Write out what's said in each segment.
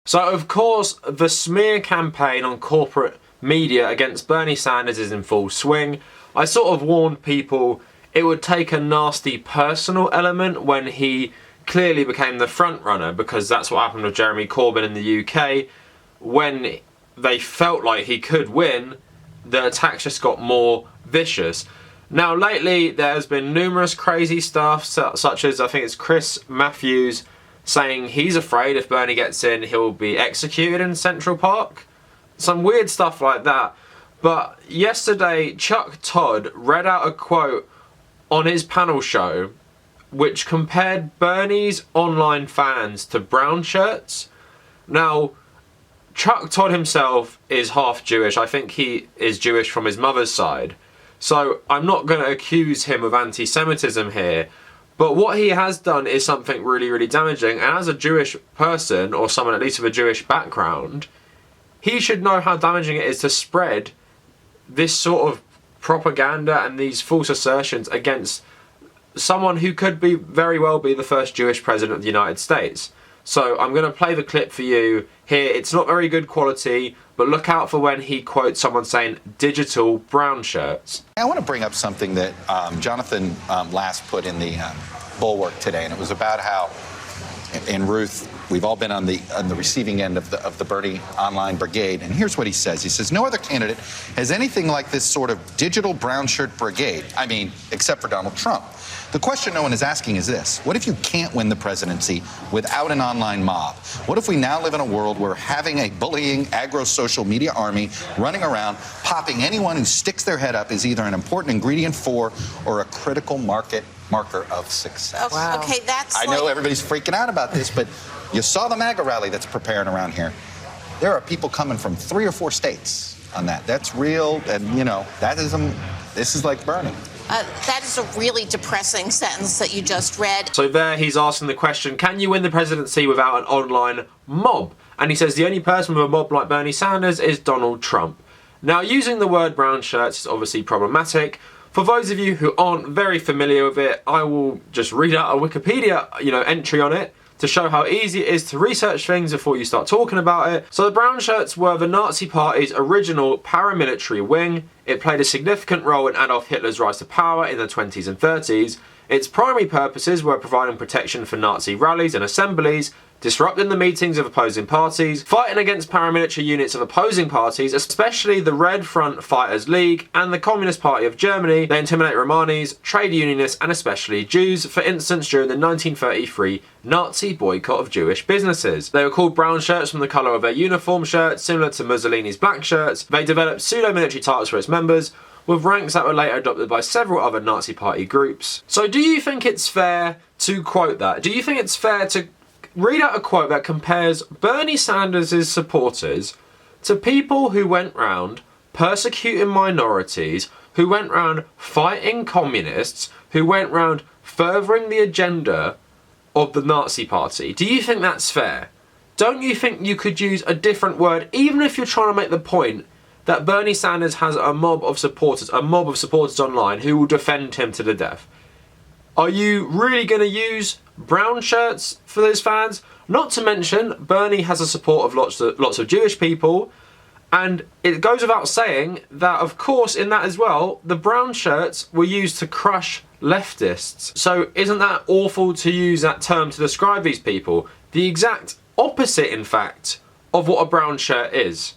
So of course, the smear campaign on corporate media against Bernie Sanders is in full swing. I sort of warned people it would take a nasty personal element when he clearly became the front runner, because that's what happened with Jeremy Corbyn in the UK. When they felt like he could win, the attacks just got more vicious. Now lately there's been numerous crazy stuff, such as I think it's Chris Matthews saying he's afraid if Bernie gets in he'll be executed in Central Park. Some weird stuff like that. But yesterday Chuck Todd read out a quote on his panel show which compared Bernie's online fans to Brownshirts. Now, Chuck Todd himself is half Jewish. I think he is Jewish from his mother's side. So I'm not going to accuse him of anti-Semitism here. But what he has done is something really, really damaging. And as a Jewish person, or someone at least with a Jewish background, he should know how damaging it is to spread this sort of propaganda and these false assertions against someone who could be very well be the first Jewish president of the United States. So I'm going to play the clip for you here. It's not very good quality, but look out for when he quotes someone saying digital brown shirts. I want to bring up something that Jonathan last put in the Bulwark today, and it was about how, in Ruth, we've all been on the receiving end of the Bernie online brigade. And here's what he says. He says, no other candidate has anything like this sort of digital brown shirt brigade. I mean, except for Donald Trump. The question no one is asking is this: what if you can't win the presidency without an online mob? What if we now live in a world where having a bullying agro-social media army running around, popping anyone who sticks their head up is either an important ingredient for or a critical marker of success? Wow. Okay, I know everybody's freaking out about this, but you saw the MAGA rally that's preparing around here. There are people coming from 3 or 4 states on that. That's real, and you know, this is like Bernie. That is a really depressing sentence that you just read. So there he's asking the question, can you win the presidency without an online mob? And he says the only person with a mob like Bernie Sanders is Donald Trump. Now, using the word brown shirts is obviously problematic. For those of you who aren't very familiar with it, I will just read out a Wikipedia, entry on it to show how easy it is to research things before you start talking about it. So the Brownshirts were the Nazi Party's original paramilitary wing. It played a significant role in Adolf Hitler's rise to power in the 20s and 30s. Its primary purposes were providing protection for Nazi rallies and assemblies, disrupting the meetings of opposing parties, fighting against paramilitary units of opposing parties, especially the Red Front Fighters League and the Communist Party of Germany. They intimidate Romanis, trade unionists and especially Jews, for instance during the 1933 Nazi boycott of Jewish businesses. They were called brown shirts from the colour of their uniform shirts, similar to Mussolini's black shirts. They developed pseudo-military titles for its members, with ranks that were later adopted by several other Nazi Party groups. So do you think it's fair to quote that? Do you think it's fair to read out a quote that compares Bernie Sanders' supporters to people who went round persecuting minorities, who went round fighting communists, who went round furthering the agenda of the Nazi Party? Do you think that's fair? Don't you think you could use a different word, even if you're trying to make the point that Bernie Sanders has a mob of supporters online who will defend him to the death? Are you really going to use brown shirts for those fans? Not to mention, Bernie has the support of lots of Jewish people, and it goes without saying that, of course, in that as well, the brown shirts were used to crush leftists. So isn't that awful to use that term to describe these people? The exact opposite, in fact, of what a brown shirt is.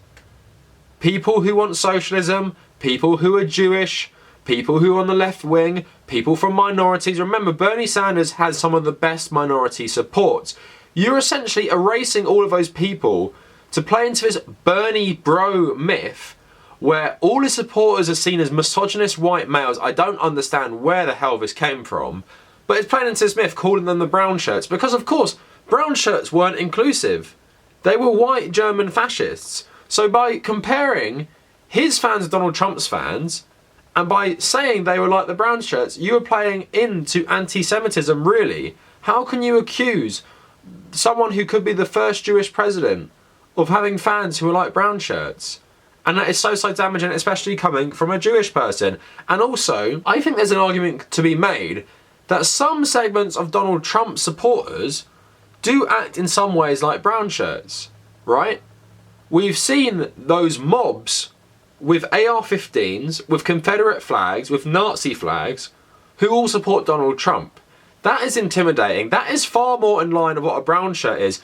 People who want socialism, people who are Jewish, people who are on the left wing, people from minorities. Remember, Bernie Sanders has some of the best minority support. You're essentially erasing all of those people to play into this Bernie bro myth where all his supporters are seen as misogynist white males. I don't understand where the hell this came from, but it's playing into this myth, calling them the brown shirts, because of course brown shirts weren't inclusive. They were white German fascists. So by comparing his fans to Donald Trump's fans, and by saying they were like the brown shirts, you were playing into anti-Semitism, really. How can you accuse someone who could be the first Jewish president of having fans who are like brown shirts? And that is so damaging, especially coming from a Jewish person. And also, I think there's an argument to be made that some segments of Donald Trump's supporters do act in some ways like brown shirts. right? We've seen those mobs with AR-15s, with Confederate flags, with Nazi flags, who all support Donald Trump. That is intimidating. That is far more in line of what a brown shirt is.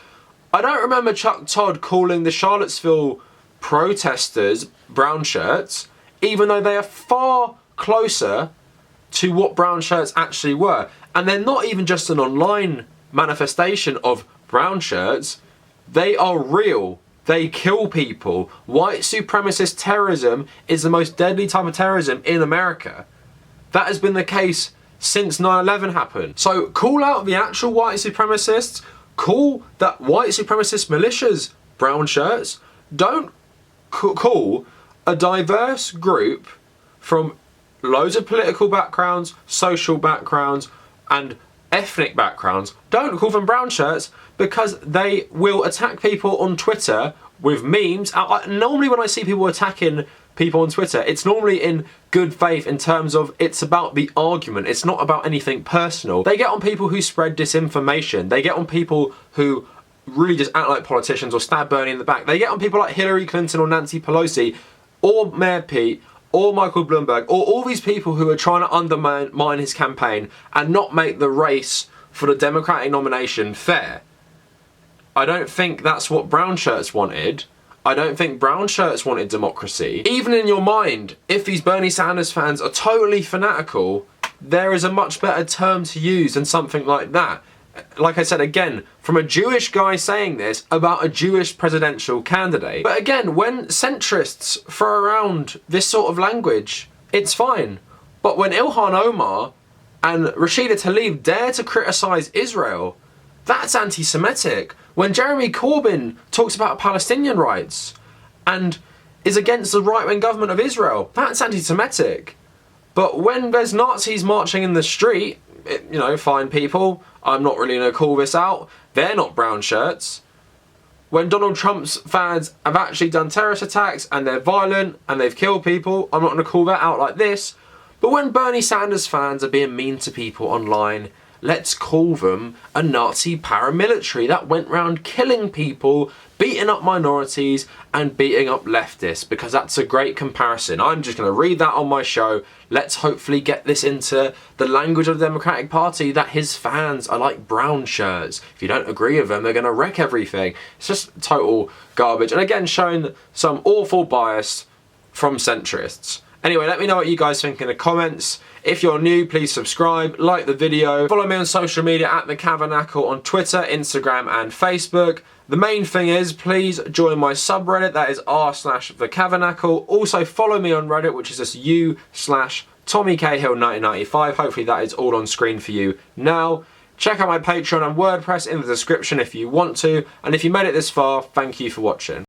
I don't remember Chuck Todd calling the Charlottesville protesters brown shirts, even though they are far closer to what brown shirts actually were. And they're not even just an online manifestation of brown shirts. They are real. They kill people. White supremacist terrorism is the most deadly type of terrorism in America. That has been the case since 9/11 happened. So call out the actual white supremacists. Call that white supremacist militias brown shirts. Don't call a diverse group from loads of political backgrounds, social backgrounds, and ethnic backgrounds. Don't call them brown shirts, because they will attack people on Twitter with memes. Normally when I see people attacking people on Twitter, it's normally in good faith in terms of it's about the argument. It's not about anything personal. They get on people who spread disinformation. They get on people who really just act like politicians or stab Bernie in the back. They get on people like Hillary Clinton or Nancy Pelosi or Mayor Pete or Michael Bloomberg or all these people who are trying to undermine his campaign and not make the race for the Democratic nomination fair. I don't think that's what brown shirts wanted. I don't think brown shirts wanted democracy. Even in your mind, if these Bernie Sanders fans are totally fanatical, there is a much better term to use than something like that. Like I said again, from a Jewish guy saying this about a Jewish presidential candidate. But again, when centrists throw around this sort of language, it's fine. But when Ilhan Omar and Rashida Tlaib dare to criticize Israel, that's anti-Semitic. When Jeremy Corbyn talks about Palestinian rights and is against the right-wing government of Israel, that's anti-Semitic. But when there's Nazis marching in the street, you know, fine people, I'm not really going to call this out, they're not brown shirts. When Donald Trump's fans have actually done terrorist attacks and they're violent and they've killed people, I'm not going to call that out like this. But when Bernie Sanders fans are being mean to people online, let's call them a Nazi paramilitary that went round killing people, beating up minorities and beating up leftists, because that's a great comparison. I'm just going to read that on my show. Let's hopefully get this into the language of the Democratic Party, that his fans are like brown shirts. If you don't agree with them, they're going to wreck everything. It's just total garbage. And again, showing some awful bias from centrists. Anyway, let me know what you guys think in the comments. If you're new, please subscribe, like the video, follow me on social media at The Cavernacle on Twitter, Instagram and Facebook. The main thing is, please join my subreddit, that is r/The Cavernacle. Also follow me on Reddit, which is just u/TommyCahill1995. Hopefully that is all on screen for you now. Check out my Patreon and WordPress in the description if you want to. And if you made it this far, thank you for watching.